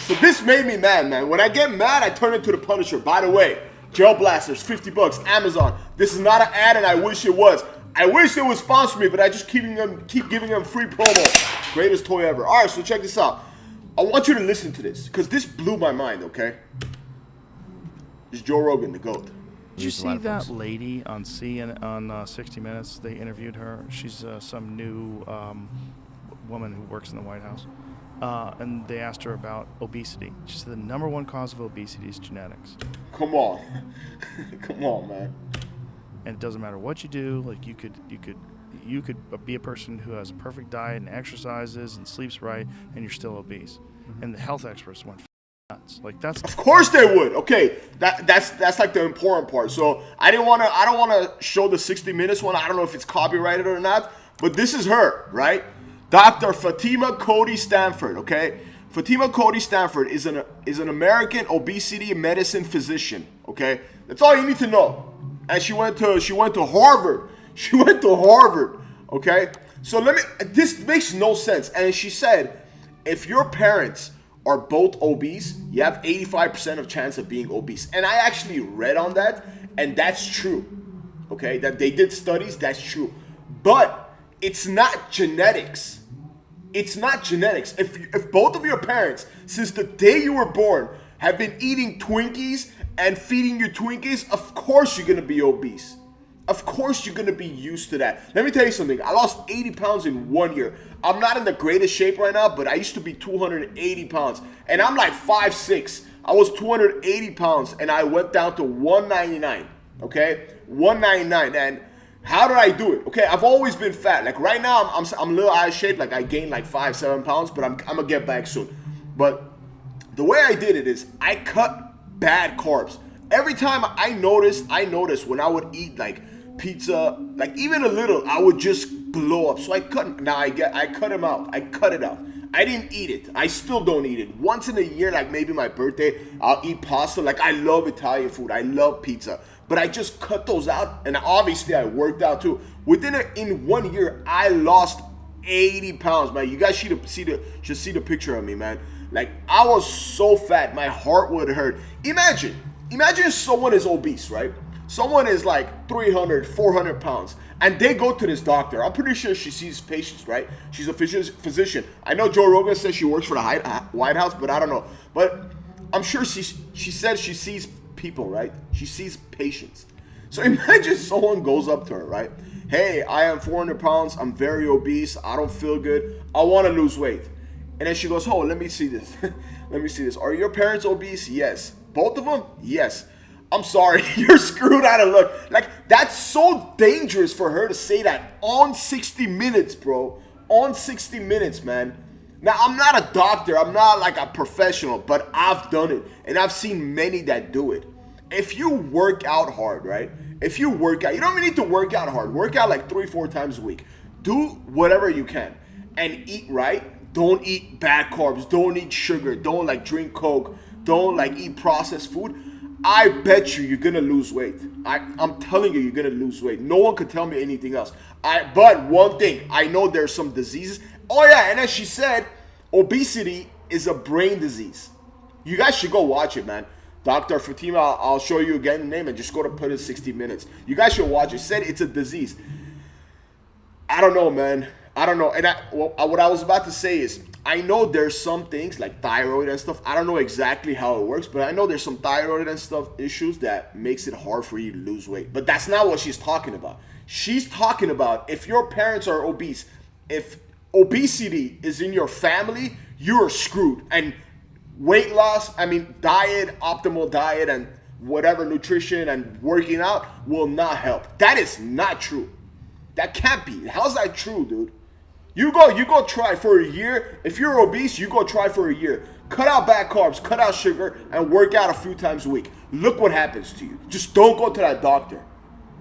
So this made me mad, man. When I get mad, I turn into the Punisher. By the way, Gel Blasters, $50, Amazon. This is not an ad, and I wish it was. I wish they would sponsor me, but I just keep giving them free promo. Greatest toy ever. All right, so check this out. I want you to listen to this, because this blew my mind, okay? This is Joe Rogan, the GOAT. Did you see that lady on 60 Minutes? They interviewed her. She's some new woman who works in the White House. And they asked her about obesity. She said the number one cause of obesity is genetics. Come on. Come on, man. And it doesn't matter what you do. Like you could be a person who has a perfect diet and exercises and sleeps right, and you're still obese. Mm-hmm. And the health experts went nuts. Like that's. Of course they would. Okay, that's like the important part. So I don't want to show the 60 Minutes one. I don't know if it's copyrighted or not, but this is her, right? Dr. Fatima Cody Stanford, okay? Fatima Cody Stanford is an American obesity medicine physician, okay? That's all you need to know. And she went to Harvard. She went to Harvard, okay? So this makes no sense. And she said, if your parents are both obese, you have 85% of chance of being obese. And I actually read on that, and that's true, okay? That they did studies, that's true. But it's not genetics. It's not genetics. If both of your parents, since the day you were born, have been eating Twinkies and feeding you Twinkies, of course you're going to be obese. Of course you're going to be used to that. Let me tell you something. I lost 80 pounds in 1 year. I'm not in the greatest shape right now, but I used to be 280 pounds. And I'm like 5'6". I was 280 pounds, and I went down to 199. Okay? 199. And how did I do it? Okay, I've always been fat. Like right now, I'm a little out of shape. Like I gained like 5-7 pounds, but I'm gonna get back soon. But the way I did it is I cut bad carbs. Every time I noticed when I would eat like pizza, like even a little, I would just blow up. So I cut them out. I cut it out. I didn't eat it. I still don't eat it. Once in a year, like maybe my birthday, I'll eat pasta. Like I love Italian food. I love pizza. But I just cut those out, and obviously I worked out too. In 1 year, I lost 80 pounds, man. You guys should see the picture of me, man. Like I was so fat, my heart would hurt. Imagine someone is obese, right? Someone is like 300, 400 pounds, and they go to this doctor. I'm pretty sure she sees patients, right? She's a physician. I know Joe Rogan says she works for the White House, but I don't know. But I'm sure she said she sees people, right? She sees patients. So imagine someone goes up to her, right? Hey, I am 400 pounds. I'm very obese. I don't feel good. I want to lose weight. And then she goes, oh, let me see this. Let me see this. Are your parents obese? Yes. Both of them? Yes. I'm sorry. You're screwed out of luck. Like, that's so dangerous for her to say that on 60 Minutes, bro. On 60 Minutes, man. Now, I'm not a doctor. I'm not like a professional, but I've done it. And I've seen many that do it. If you work out hard, right? If you work out, you don't even need to work out hard. Work out like 3-4 times a week. Do whatever you can. And eat right. Don't eat bad carbs. Don't eat sugar. Don't like drink Coke. Don't like eat processed food. I bet you're going to lose weight. I'm telling you're going to lose weight. No one could tell me anything else. But one thing, I know there's some diseases. Oh yeah, and as she said, obesity is a brain disease. You guys should go watch it, man. Dr. Fatima, I'll show you again the name and just go to put it 60 Minutes. You guys should watch it. Said it's a disease. I don't know, man. I don't know. And what I was about to say is, I know there's some things like thyroid and stuff. I don't know exactly how it works, but I know there's some thyroid and stuff issues that makes it hard for you to lose weight. But that's not what she's talking about. She's talking about if your parents are obese, if obesity is in your family, you're screwed. And weight loss, diet, optimal diet, and whatever nutrition and working out will not help. That is not true. That can't be. How's that true, dude? You go try for a year. If you're obese, you go try for a year. Cut out bad carbs, cut out sugar, and work out a few times a week. Look what happens to you. Just don't go to that doctor.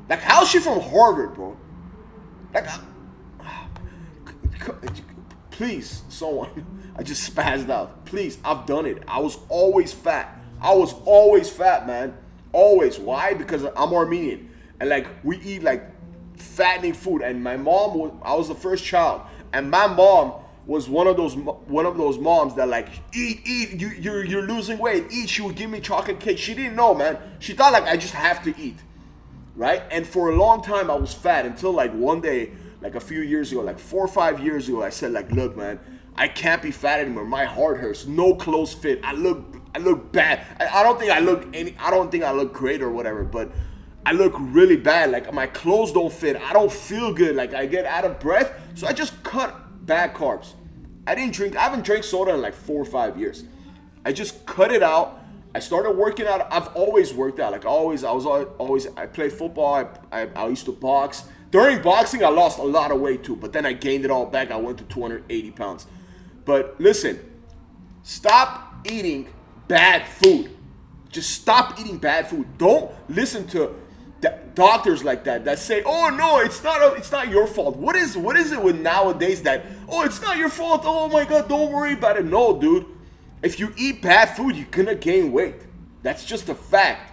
Like, how's she from Harvard, bro? Like, please, someone. I just spazzed out. Please, I've done it. I was always fat. Man. Always. Why? Because I'm Armenian. And, like, we eat, like, fattening food. And my mom, I was the first child. And my mom was one of those moms that like eat, you're losing weight, eat. She would give me chocolate cake. She didn't know, man. She thought like I just have to eat, right? And for a long time I was fat until like one day, like a few years ago, like 4 or 5 years ago, I said like, look, man, I can't be fat anymore. My heart hurts. No clothes fit. I look bad. I don't think I look great or whatever, but I look really bad. Like my clothes don't fit. I don't feel good. Like I get out of breath. So I just cut bad carbs. I haven't drank soda in like 4 or 5 years. I just cut it out. I started working out. I've always worked out. Like I played football. I used to box. During boxing, I lost a lot of weight too, but then I gained it all back. I went to 280 pounds. But listen, stop eating bad food. Just stop eating bad food. Don't listen to doctors like that say, "Oh no, it's not your fault." What is it with nowadays that, "Oh, it's not your fault. Oh my God, don't worry about it." No, dude. If you eat bad food, you're gonna gain weight. That's just a fact.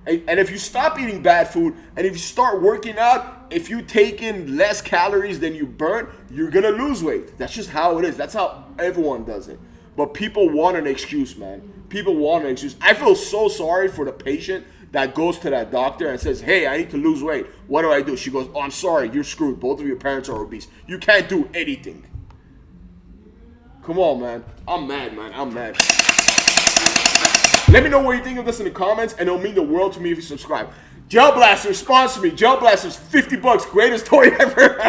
And if you stop eating bad food and if you start working out, if you take in less calories than you burn, you're gonna lose weight. That's just how it is. That's how everyone does it. But people want an excuse, man. People want an excuse. I feel so sorry for the patient that goes to that doctor and says, "Hey, I need to lose weight. What do I do?" She goes, "Oh, I'm sorry, you're screwed. Both of your parents are obese. You can't do anything." Come on, man. I'm mad, man. I'm mad. Let me know what you think of this in the comments, and it'll mean the world to me if you subscribe. Gel Blasters, sponsor me. Gel Blasters, $50, greatest toy ever.